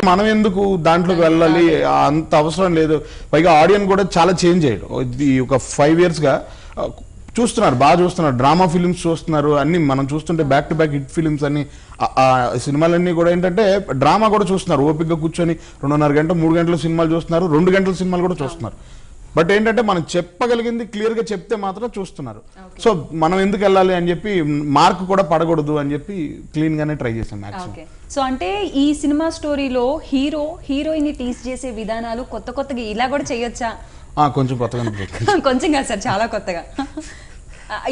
మనం ఎందుకు దాంట్లోకి వెళ్ళాలి, అంత అవసరం లేదు. పైగా ఆడియన్స్ కూడా చాలా చేంజ్ అయ్యాడు. ఇది ఒక 5 years గా చూస్తున్నారు, బాగా చూస్తున్నారు. డ్రామా ఫిలిమ్స్ చూస్తున్నారు, అన్ని మనం చూస్తుంటే back to back hit films అన్ని. సినిమాలన్నీ కూడా ఏంటంటే డ్రామా కూడా చూస్తున్నారు. ఓపికగా కూర్చొని 2.5 గంట 3 గంటల సినిమాలు చూస్తున్నారు, 2 గంటల సినిమాలు కూడా చూస్తున్నారు. బట్ ఏంటంటే మనం చెప్పగలిగింది క్లియర్గా చెప్తే మాత్రం చూస్తున్నారు. సో మనం ఎందుకు వెళ్ళాలి అని చెప్పి, మార్క్ కూడా పడకూడదు అని చెప్పి క్లీన్ గానే ట్రై చేసాం మ్యాక్సిమం. సో అంటే ఈ సినిమా స్టోరీలో హీరోయిన్ ని టీస్ చేసే విధానాలు కొత్తగా ఇలా కూడా చేయొచ్చా? కొంచెం కొత్తగా కొంచెం కాదు సార్, చాలా కొత్తగా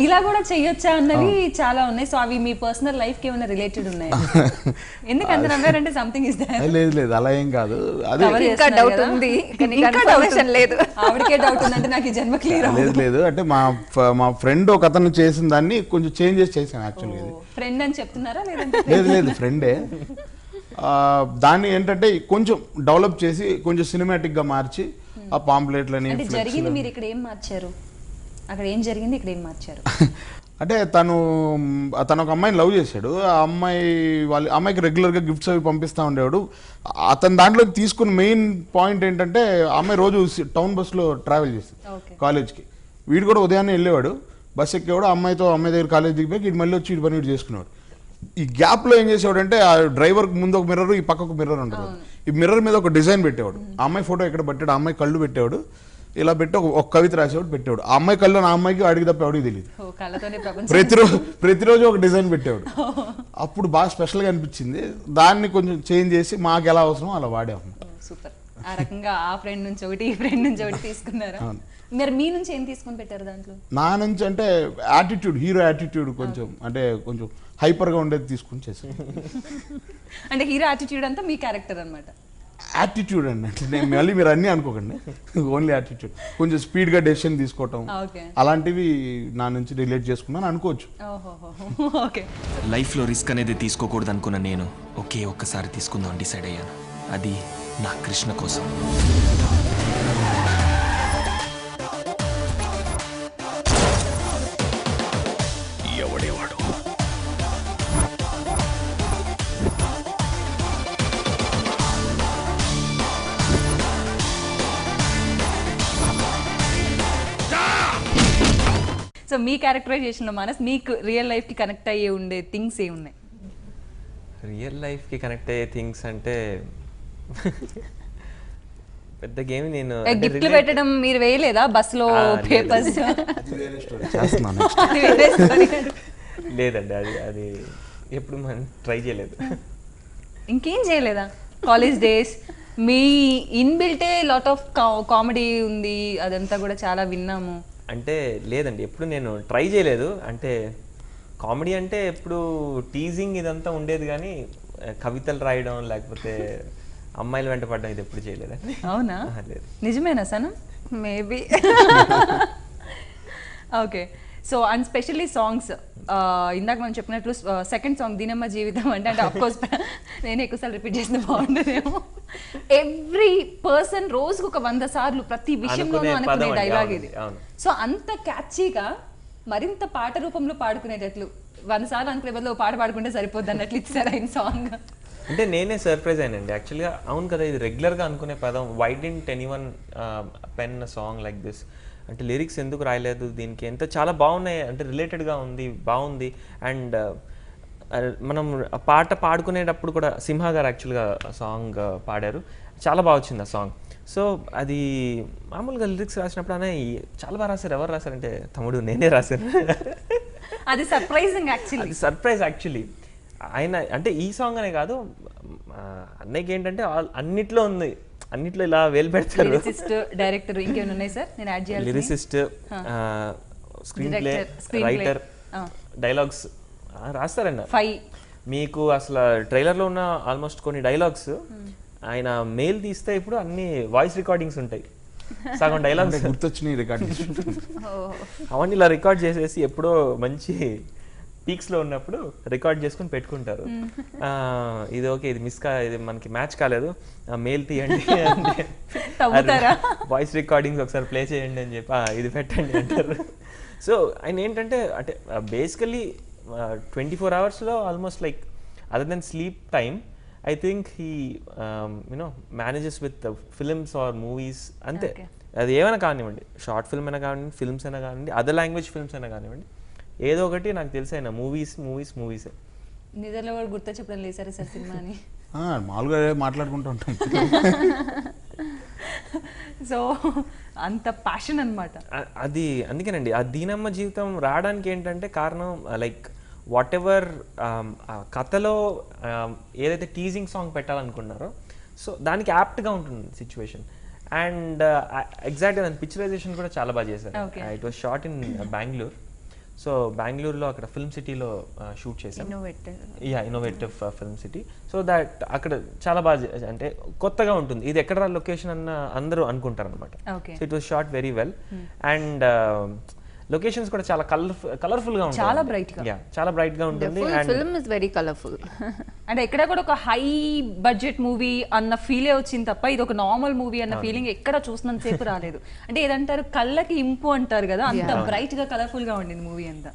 ఇలా కూడా చెయ్యొచ్చా అన్నవి చాలా ఉన్నాయి. సో అవి మీ పర్సనల్ లైఫ్ కి ఏమైనా రిలేటెడ్ ఉన్నాయి? ఎందుకు అంత నమ్మారంటే సంథింగ్ ఇస్ దేర్? లేదు అలా ఏం కాదు. అదే ఇంకా డౌట్ ఉంది, కన్ఫర్మేషన్ లేదు. ఆవిడకే డౌట్ ఉందంటే నాకు ఈ జన్మ క్లియర్ లేదు. అంటే మా ఫ్రెండ్ ఒక అతను చేసిన దాన్ని కొంచెం చేంజెస్ చేశాను యాక్చువల్గా. ఇది ఫ్రెండ్ అని చెప్తున్నారా? లేదు ఫ్రెండే. దాన్ని ఏంటంటే కొంచెం డెవలప్ చేసి కొంచెం సినిమాటిక్ గా మార్చి ఆ పాంప్లెట్లని. జరిగింది మీరు ఇక్కడ ఏం మార్చారు? అక్కడ ఏం జరిగింది, ఇక్కడ ఏం మార్చారు? అంటే తను ఒక అమ్మాయిని లవ్ చేశాడు. ఆ అమ్మాయికి రెగ్యులర్గా గిఫ్ట్స్ అవి పంపిస్తూ ఉండేవాడు. అతను దాంట్లో తీసుకున్న మెయిన్ పాయింట్ ఏంటంటే, ఆ అమ్మాయి రోజు టౌన్ బస్సులో ట్రావెల్ చేస్తుంది కాలేజ్కి. వీడు కూడా ఉదయాన్నే వెళ్ళేవాడు, బస్ ఎక్కేవాడు, అమ్మాయి దగ్గర కాలేజ్ దిగిపోయి ఇటు మళ్ళీ వచ్చి ఇటు పని ఇటు చేసుకునేవాడు. ఈ గ్యాప్లో ఏం చేసేవాడు అంటే, ఆ డ్రైవర్ ముందు ఒక మిర్రర్, ఈ పక్క ఒక మిర్రర్ ఉంటుంది. ఈ మిర్రర్ మీద ఒక డిజైన్ పెట్టేవాడు. ఆ అమ్మాయి ఫోటో ఎక్కడ పెట్టాడు, ఆ అమ్మాయి కళ్ళు పెట్టేవాడు, ఇలా పెట్టి ఒక కవిత రాసేవాడు పెట్టేవాడు. ఆ అమ్మాయి కళ్ళు ఆ అమ్మాయికి అడిగి తప్ప ఎవడికి తెలియదు. ప్రతిరోజు ఒక డిజైన్ పెట్టేవాడు. అప్పుడు బాగా స్పెషల్గా అనిపించింది. దాన్ని కొంచెం చేంజ్ చేసి మాకు ఎలా అవసరం అలా వాడాము. సూపర్. ఆ రకంగా ఆ ఫ్రెండ్ నుంచి ఒకటి, ఈ ఫ్రెండ్ నుంచి ఒకటి తీసుకున్నారా? మీరు మీ నుంచి ఏం తీసుకొని పెట్టారు దాంట్లో? నా నుంచి అంటే యాటిట్యూడ్, హీరో యాటిట్యూడ్ కొంచెం, అంటే కొంచెం హైపర్గా ఉండేది తీసుకుని చేశాను. అంటే హీరో యాటిట్యూడ్ అంతా మీ క్యారెక్టర్ అనమాట? యాటిట్యూడ్ అండి, అంటే నేను మళ్ళీ మీరు అన్నీ అనుకోకండి, ఓన్లీ యాటిట్యూడ్. కొంచెం స్పీడ్గా డెసిషన్ తీసుకోవటం అలాంటివి నా నుంచి రిలేట్ చేసుకున్నాను అనుకోవచ్చు. లైఫ్లో రిస్క్ అనేది తీసుకోకూడదు అనుకున్న నేను ఒక్కసారి తీసుకుందాం డిసైడ్ అయ్యాను. అది నా కృష్ణ కోసం. ఎవడేవాడు? సో మీ క్యారెక్టరైజేషన్లో మనస్ మీకు రియల్ లైఫ్కి కనెక్ట్ అయ్యే ఉండే థింగ్స్ ఏమున్నాయి? రియల్ లైఫ్కి కనెక్ట్ అయ్యే థింగ్స్ అంటే పెద్ద గేమ్. నేను గిఫ్ట్లు పెట్టడం మీరు వేయలేదా బస్సులో పేపర్స్? లేదండి, అది ఎప్పుడు మనం ట్రై చేయలేదు. ఇంకేం చేయలేదా? కాలేజ్ డేస్ మీ ఇన్బిల్టే లాట్ ఆఫ్ కామెడీ ఉంది, అదంతా కూడా చాలా విన్నాము. అంటే లేదండి, ఎప్పుడు నేను ట్రై చేయలేదు. అంటే కామెడీ అంటే ఎప్పుడు టీజింగ్ ఇదంతా ఉండేది, కానీ కవితలు రాయడం లేకపోతే అమ్మాయిలు వెంట పడడం ఇది ఎప్పుడు చేయలేదండి. అవునా? నిజమేనా Sanam? Maybe. Okay. So and specially songs, ఇందాక మనం చెప్పినట్లు సెకండ్ సాంగ్ దినమ్మ జీవితం అంటే అఫ్కోర్స్ నేను ఎక్కువసార్లు రిపీట్ చేసిన బాగుండదేమో. ఎవ్రీ పర్సన్ రోజుకు ఒక 100 సార్లు ప్రతి విషయంలోనూ అనుకునే డైలాగ్ ఇది. సో అంత క్యాచీగా మరింత పాట రూపంలో పాడుకునేటట్లు 100 సార్లు అనుకునే బదులు పాట పాడుకుంటే సరిపోద్ది అన్నట్లు ఇచ్చారు ఆయన సాంగ్. అంటే నేనే సర్ప్రైజ్ అయినండి యాక్చువల్గా. అవును కదా, ఇది రెగ్యులర్గా అనుకునే పదం. Why didn't anyone pen a song like this? అంటే లిరిక్స్ ఎందుకు రాయలేదు దీనికి? ఎంత చాలా బాగున్నాయి, అంటే రిలేటెడ్గా ఉంది, బాగుంది. అండ్ మనం పాట పాడుకునేటప్పుడు కూడా సింహ గారు యాక్చువల్గా సాంగ్ పాడారు, చాలా బాగా వచ్చింది ఆ సాంగ్. సో అది మామూలుగా లిరిక్స్ రాసినప్పుడు అనే చాలా బాగా రాశారు. ఎవరు రాశారంటే తమ్ముడు నేనే రాశాను. అది సర్ప్రైజింగ్ యాక్చువల్లీ. అది సర్ప్రైజ్ యాక్చువల్లీ. ఆయన అంటే ఈ సాంగ్ అనే కాదు, అన్నయ్యకి ఏంటంటే అన్నిట్లో ఉంది, అన్నిట్లో ఇలా వేలు పెడతారు. లిరిసిస్ట్, డైరెక్టర్, ఇంకేమైనా ఉన్నాయి సార్ నేను యాడ్ చేయాలి? Lyricist, screenplay writer, dialogues రాస్తారండి. 5 మీకు అసలు ట్రైలర్లో ఉన్న ఆల్మోస్ట్ కొన్ని డైలాగ్స్ ఆయన మెయిల్ తీస్తే ఇప్పుడు అన్ని వాయిస్ రికార్డింగ్స్ ఉంటాయి. సగం డైలాగ్స్ గుర్తొచ్చినాయి రికార్డింగ్స్, అవన్నీ ఇలా రికార్డ్ చేసేసి ఎప్పుడో మంచి పీక్స్లో ఉన్నప్పుడు రికార్డ్ చేసుకుని పెట్టుకుంటారు. ఇది ఓకే, ఇది ఇది మనకి మ్యాచ్ కాలేదు, మెయిల్ తీయండి అంటే వాయిస్ రికార్డింగ్స్ ఒకసారి ప్లే చేయండి అని చెప్పి ఇది పెట్టండి అంటారు. సో ఆయన ఏంటంటే అంటే basically 24 hours almost like other than sleep time I think he manages with films or movies అంతే. అది ఏమైనా కానివ్వండి, షార్ట్ ఫిల్మ్ అయినా కానివ్వండి, ఫిల్మ్స్ అయినా కానివ్వండి, అదర్ లాంగ్వేజ్ ఫిల్మ్స్ అయినా కానివ్వండి, ఏదో ఒకటి నాకు తెలిసి అయినా మూవీసే. నిద్రలో కూడా గుర్తు చెప్పడం లేదు సరే సార్ సినిమా అని. మామూలుగా మాట్లాడుకుంటూ ఉంటాం. సో అంత ప్యాషన్ అనమాట అది. అందుకేనండి ఆ దీనమ్మ జీవితం రావడానికి ఏంటంటే కారణం లైక్ వాట్ ఎవర్ కథలో ఏదైతే టీజింగ్ సాంగ్ పెట్టాలనుకున్నారో సో దానికి యాప్ట్గా ఉంటుంది సిచ్యువేషన్. అండ్ ఎగ్జాక్ట్గా దాని పిక్చరైజేషన్ కూడా చాలా బాగా చేశారు. It was short in Bengaluru. So బెంగళూరులో అక్కడ ఫిల్మ్ సిటీలో షూట్ చేశాం. Innovative film city. So that అక్కడ చాలా బాగా అంటే కొత్తగా ఉంటుంది. ఇది ఎక్కడ లొకేషన్ అన్న అందరూ అనుకుంటారు అనమాట. So it was short very well. And locations కూడా చాలా కలర్ఫుల్ గా ఉంటాయి, చాలా బ్రైట్ గా. చాలా బ్రైట్ గా ఉంటుంది. And film is very colourful. అంటే ఎక్కడ కూడా ఒక హై బడ్జెట్ మూవీ అన్న ఫీలే వచ్చింది తప్ప ఇది ఒక నార్మల్ మూవీ అన్న ఫీలింగ్ ఎక్కడ చూసినంత సేపు రాలేదు. అంటే ఏదంటారు కళ్ళకి ఇంపు అంటారు కదా, అంత బ్రైట్ గా కలర్ఫుల్ గా ఉండింది మూవీ అంతా.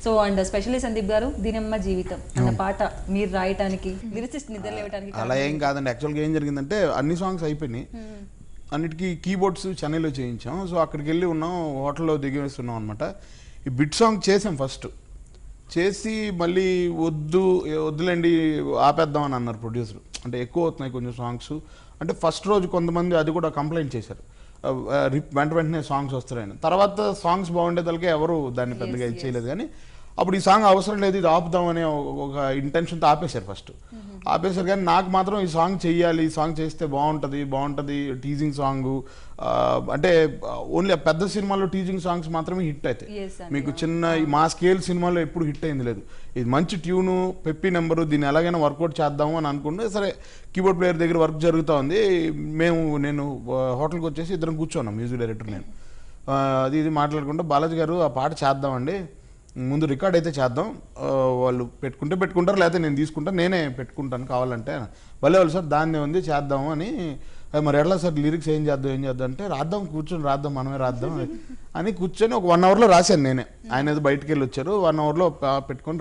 సో అండ్ స్పెషల్లీ సందీప్ గారు దీనమ్మ జీవితం అన్న పాట మీరు రాయటానికి లిరిసిస్ట్ నిద్ర లేవటానికి అలా ఏం కాదండి. యాక్చువల్గా ఏం జరిగిందంటే అన్ని సాంగ్స్ అయిపోయినాయి, అన్నిటికీ కీబోర్డ్స్ చెన్నైలో చేయించాం. సో అక్కడికి వెళ్ళి ఉన్నాం, హోటల్లో దిగేస్తున్నాం అనమాట. ఈ బిట్ సాంగ్ చేసాం ఫస్ట్, చేసి మళ్ళీ వద్దులేండి ఆపేద్దాం అని అన్నారు ప్రొడ్యూసర్. అంటే ఎక్కువ అవుతున్నాయి కొంచెం సాంగ్స్ అంటే. ఫస్ట్ రోజు కొంతమంది అది కూడా కంప్లైంట్ చేశారు, వెంటనే సాంగ్స్ వస్తున్నాయని. తర్వాత సాంగ్స్ బాగుండేదానికి ఎవరు దాన్ని పెద్దగా ఇది చేయలేదు. కానీ అప్పుడు ఈ సాంగ్ అవసరం లేదు, ఇది ఆపుదామనే ఒక ఇంటెన్షన్తో ఆపేశారు ఫస్ట్. ఆపేశారు కానీ నాకు మాత్రం ఈ సాంగ్ చెయ్యాలి, ఈ సాంగ్ చేస్తే బాగుంటుంది. టీజింగ్ సాంగ్ అంటే ఓన్లీ పెద్ద సినిమాలో టీజింగ్ సాంగ్స్ మాత్రమే హిట్ అవుతాయి. మీకు చిన్న మా స్కేల్ సినిమాలో ఎప్పుడు హిట్ అయింది లేదు. ఇది మంచి ట్యూను, పెప్పి నెంబరు, దీన్ని ఎలాగైనా వర్కౌట్ చేద్దాము అని అనుకుంటే సరే కీబోర్డ్ ప్లేయర్ దగ్గర వర్క్ జరుగుతూ ఉంది. నేను హోటల్కి వచ్చేసి ఇద్దరం కూర్చోన్నాం, మ్యూజిక్ డైరెక్టర్ నేను. ఇది మాట్లాడుకుంటే బాలాజీ గారు ఆ పాట చేద్దామండి, ముందు రికార్డ్ అయితే చేద్దాం, వాళ్ళు పెట్టుకుంటారు లేకపోతే నేను తీసుకుంటాను, నేనే పెట్టుకుంటాను కావాలంటే. భలే వాళ్ళు సార్ దాన్నే ఉంది చేద్దాము అని. మరి ఎట్లా సార్ లిరిక్స్ ఏం చేద్దాం అంటే కూర్చొని రాద్దాం మనమే రాద్దాం అని కూర్చొని ఒక 1 అవర్లో రాశాను నేనే. ఆయన ఏదో బయటికి వెళ్ళి వచ్చారు, 1 అవర్లో పెట్టుకొని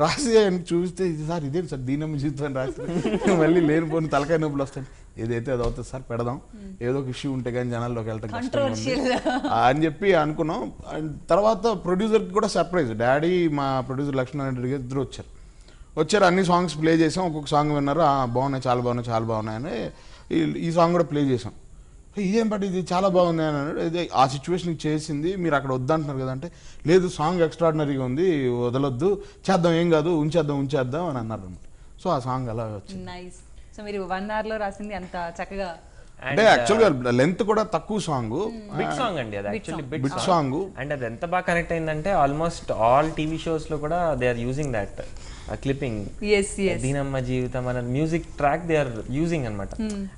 రాసి చూస్తే ఇది సార్ ఇదేంటి సార్ దీనమ్మ జీవితం అని రాస్తే మళ్ళీ లేనిపోని తలకాయ నొప్పులు వస్తాయి. ఏదైతే అది అవుతుంది సార్ పెడదాం, ఏదో ఒక ఇష్యూ ఉంటే కానీ జనాల్లోకి వెళ్తాం అని చెప్పి అనుకున్నాం. అండ్ తర్వాత ప్రొడ్యూసర్కి కూడా సర్ప్రైజ్, డాడీ మా ప్రొడ్యూసర్ లక్ష్మీనారాయణ రెడ్డి గారు ఇద్దరు వచ్చారు. అన్ని సాంగ్స్ ప్లే చేసాం, ఒక్కొక్క సాంగ్ విన్నారు, బాగున్నాయి చాలా బాగున్నాయని ఈ సాంగ్ కూడా ప్లే చేసాం. ఇదేం పాట ఇది చాలా బాగుంది అని అన్నాడు. ఇది ఆ సిచ్యువేషన్కి చేసింది, మీరు అక్కడ వద్దంటున్నారు కదా అంటే లేదు సాంగ్ ఎక్స్ట్రాడినరీగా ఉంది, వదలొద్దు, చేద్దాం ఏం కాదు, ఉంచేద్దాం అని అన్నారు. సో ఆ సాంగ్ అలా వచ్చింది. నైస్. సో మీరు 1 hour లో రాసింది అంత చక్కగా. అంటే యాక్చువల్గా లెంత్ కూడా తక్కువ సాంగ్, బిట్ సాంగ్ అండి అది. Actually bit song. అండ్ అది ఎంత బాగా కనెక్ట్ అయిందంటే ఆల్మోస్ట్ ఆల్ టీవీ షోస్ లో కూడా they are using that clipping. దీనమ్మ జీవితం అనే music track they are using అనమాట.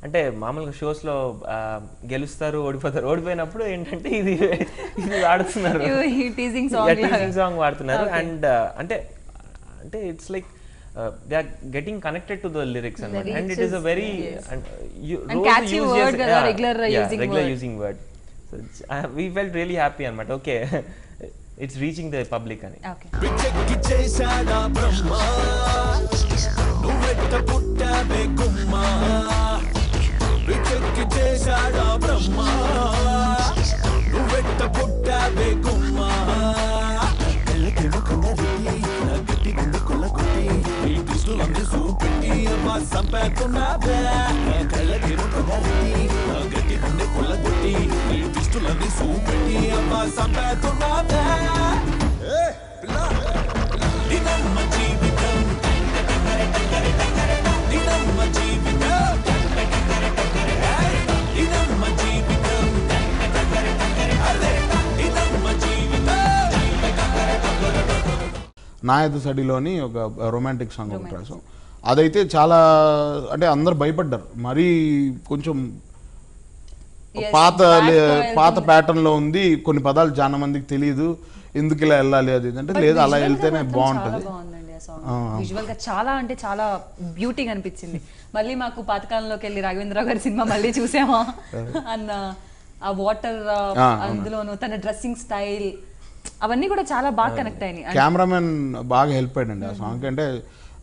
అంటే మామూలుగా షోస్ లో గెలుస్తారు, ఓడిపోయినప్పుడు ఏంటంటే ఇది వాడుతున్నారు, టీజింగ్ సాంగ్ వాడుతున్నారు. అండ్ అంటే it's like they are getting connected to the lyrics and it is a very catchy word kada, regular using word. So we felt really happy anamata. Okay, it's reaching the public ani. Okay. Bichekki chesada brahma nuvetta puttabe kumma. Bichekki chesada brahma nuvetta puttabe kumma. నా ఎదు సడిలోని ఒక romantic song ఒకటి రాసాం. అదైతే చాలా అంటే అందరు భయపడ్డారు మరీ కొంచెం Yes, పాత back to పాత వెళ్తుంది. ప్యాటర్న్ లో ఉంది కొన్ని పదాలు చాలా మందికి తెలియదు ఎందుకు ఇలా వెళ్ళాలి అది ఇది అంటే లేదు అలా వెళ్తేనే బాగుంటది బాగుందండి ఆ సాంగ్ విజువల్ గా చాలా అంటే చాలా బ్యూటీగా అనిపించింది మళ్ళీ మాకు పాతకాలంలోకి వెళ్ళి రాఘవేంద్రరావు గారి సినిమా మళ్ళీ చూసామా అన్న ఆ వాటర్ అందులోను తన డ్రెస్సింగ్ స్టైల్ అవన్నీ కూడా చాలా బాగా కనెక్ట్ అయినాయి కెమెరామెన్ బాగా హెల్ప్ అయ్యాడండి ఆ సాంగ్ అంటే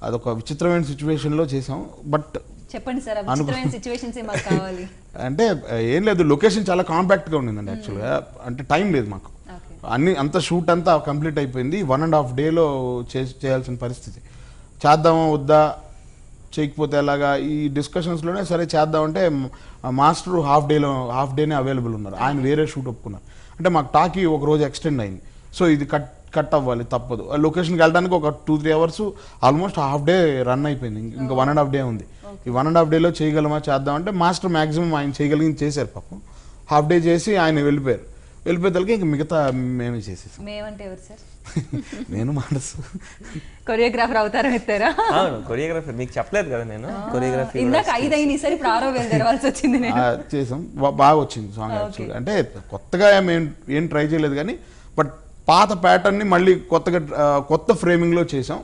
అదొక విచిత్రమైన సిచ్యువేషన్ లో చేసాం బట్ చెప్పండి సార్ ఆ విచిత్రమైన సిచ్యువేషన్స్ ఏ మాకు కావాలి అంటే ఏం లేదు లొకేషన్ చాలా కాంపాక్ట్ గా ఉండిందండి యాక్చువల్గా అంటే టైం లేదు మాకు అన్ని అంత షూట్ అంతా కంప్లీట్ అయిపోయింది 1.5 డేలో చేయాల్సిన పరిస్థితి చేద్దామా వద్దా చేయకపోతే ఎలాగా ఈ డిస్కషన్స్లోనే సరే చేద్దామంటే మాస్టర్ హాఫ్ డేనే అవైలబుల్ ఉన్నారు ఆయన వేరే షూట్ ఒప్పుకున్నారు అంటే మాకు టాకీ ఒక రోజు ఎక్స్టెండ్ అయింది సో ఇది కట్ అవ్వాలి తప్పదు లొకేషన్కి వెళ్ళడానికి ఒక 2-3 hours almost half day run అయిపోయింది ఇంకా 1.5 డే ఉంది ఈ 1.5 డేలో చేయగలమా చేద్దామంటే మాస్టర్ మ్యాక్సిమం ఆయన చేయగలిగింది చేశారు పాపం హాఫ్ డే చేసి ఆయన వెళ్ళిపోయేతలకి ఇంక మిగతా మేమే చేసేసాం మేమంటే ఎవరు సార్ నేను మనసు కొరియోగ్రాఫర్ అవుతారా ఎత్తారా అవును కొరియోగ్రఫీ మీకు చెప్పలేదు కదా నేను కొరియోగ్రఫీ ఇందాక 5 అయినాయి సరే ఇప్పుడు 6వ వేలు తెరవాల్సి వచ్చింది నేను చేసాం బాగా వచ్చింది సాంగ్ యాక్చువల్గా అంటే కొత్తగా ఏం ట్రై చేయలేదు కానీ బట్ పాత ప్యాటర్న్ని మళ్ళీ కొత్త ఫ్రేమింగ్లో చేసాం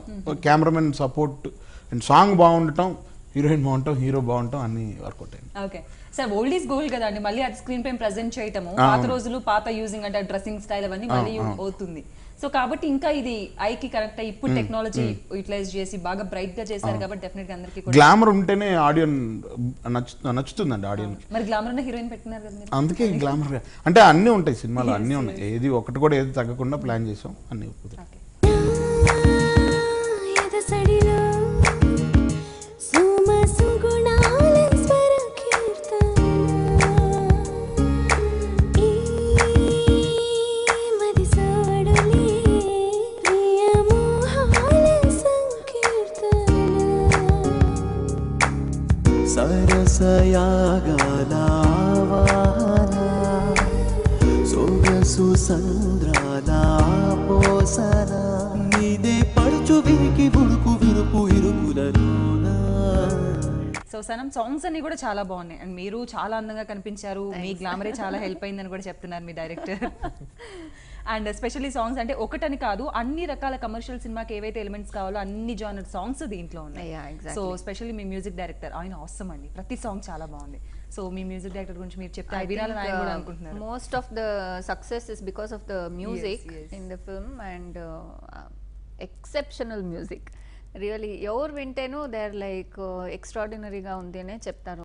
కెమెరామెన్ సపోర్ట్ అండ్ సాంగ్ బాగుండటం హీరోయిన్ బాగుంటాం హీరో బాగుంటాం అన్ని వర్కౌట్ అయింది okay sir old is gold కదా అండి మళ్ళీ అది స్క్రీన్ పైన ప్రెజెంట్ చేయటము పాత రోజులు పాత యూజింగ్ అంటే డ్రెస్సింగ్ స్టైల్ అవన్నీ మళ్ళీ అవుతుంది సో కాబట్టి ఇంకా ఇది ఐకి కరెక్ట్ అయ్యి ఇప్పుడు టెక్నాలజీ యూటిలైజ్ చేసి బాగా బ్రైట్ గా చేశారు కాబట్టి డెఫినెట్ గా అందరికీ కూడా గ్లామర్ ఉంటేనే ఆడియన్ నచ్చుతుందండి ఆడియన్ మరి గ్లామర్ ఉన్న హీరోయిన్ పెట్టినారు కదా మీరు అందుకే గ్లామర్ అంటే అన్నీ ఉంటాయి సినిమాలో అన్నీ ఉన్నాయి ఏది ఒకటి కూడా ఏది తగ్గకుండా ప్లాన్ చేసాం అన్నీ కుదిరాయి. ఎదసడిలో సుమ సుగుణాల స్వర కీర్తన ఈ మది సోడలే ప్రియ మోహాల సంకీర్తన సరసయాగాల ఆవాహన సొగసు సంద్రాల పోసన నీదే పడుచు విరికి బుడుకు విరుపు ఇరుకులలోనా సో సనం సాంగ్స్ అన్ని కూడా చాలా బాగున్నాయి అండ్ మీరు చాలా అందంగా కనిపించారు మీ గ్లామరే చాలా హెల్ప్ అయిందని కూడా చెప్తున్నారు మీ డైరెక్టర్ అండ్ ఎస్పెషల్లీ సాంగ్స్ అంటే ఒకటని కాదు అన్ని రకాల కమర్షియల్ సినిమాకి ఏవైతే ఎలిమెంట్స్ కావాలో అన్ని జానర్ సాంగ్స్ దీంట్లో ఉన్నాయి Yeah, exactly. సో స్పెషల్లీ మీ మ్యూజిక్ డైరెక్టర్ ఆయన ఆసమ్ అండి ప్రతి సాంగ్ చాలా బాగుంది సో మీ మ్యూజిక్ డైరెక్టర్ గురించి మీరు చెప్తే I వినాలని ఆయన కూడా think, అనుకుంటున్నారు most of the success is because of the music yes. in the film and exceptional music. Really ఎవరు వింటేనో దే ఆర్ లైక్ ఎక్స్ట్రాడినరీగా ఉంది అనే చెప్తారు